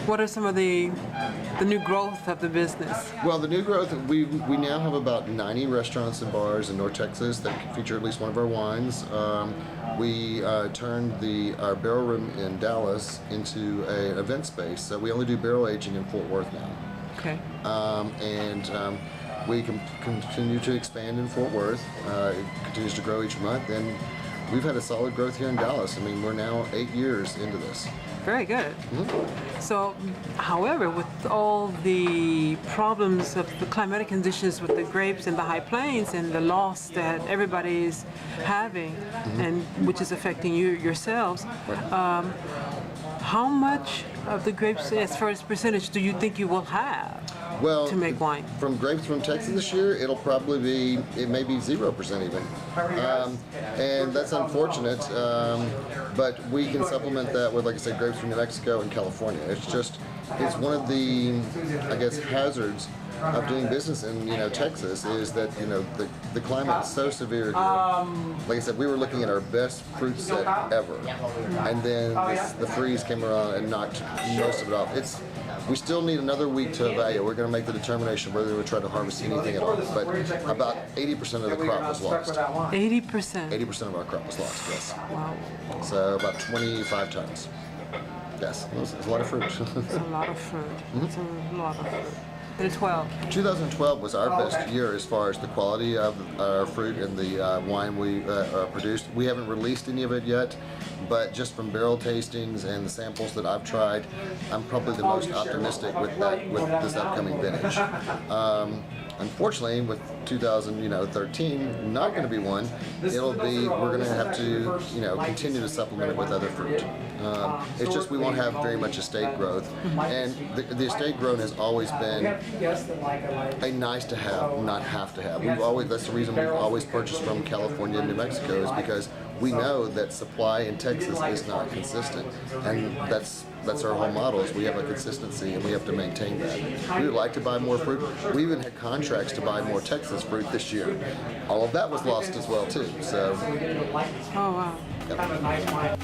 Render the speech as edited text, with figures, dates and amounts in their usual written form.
What are some of the new growth of the business? Well, the new growth, we now have about 90 restaurants and bars in North Texas that can feature at least one of our wines. We turned our barrel room in Dallas into an event space, so we only do barrel aging in Fort Worth now. Okay. We can continue to expand in Fort Worth. It continues to grow each month, and we've had a solid growth here in Dallas. I mean, we're now 8 years into this. Very good. So, however, with all the problems of the climatic conditions with the grapes in the high plains and the loss that everybody's having, and which is affecting you yourselves, how much of the grapes, as far as percentage, do you think you will have to make wine? From grapes from Texas this year, it'll probably be, it may be 0% even. And that's unfortunate, but we can supplement that with, like I said, grapes from New Mexico and California. It's one of the, I guess, hazards of doing business in Texas is that the climate is so severe here. Like I said, we were looking at our best fruit set ever, and then the freeze came around and knocked most of it off. We still need another week to evaluate. We're going to make the determination whether we try to harvest anything at all. But about 80% of the crop was lost. 80%? 80% of our crop was lost, yes. Wow. So about 25 tons. Yes, it's a lot of fruit. It's a lot of fruit. It's a lot of fruit. 2012 was our best year as far as the quality of our fruit and the wine we produced. We haven't released any of it yet, but just from barrel tastings and the samples that I've tried, I'm probably the most optimistic with this upcoming vintage. Unfortunately, with 2013 not going to be one, we're going to have to continue to supplement it with other fruit. It's just we won't have very much estate growth, and the estate growth has always been a nice to have, not have to have. That's the reason we've always purchased from California and New Mexico, is because we know that supply in Texas is not consistent, and that's our whole model, is we have a consistency and we have to maintain that. We would like to buy more fruit. We even had contracts to buy more Texas fruit this year. All of that was lost as well too. So. Oh wow. Yep.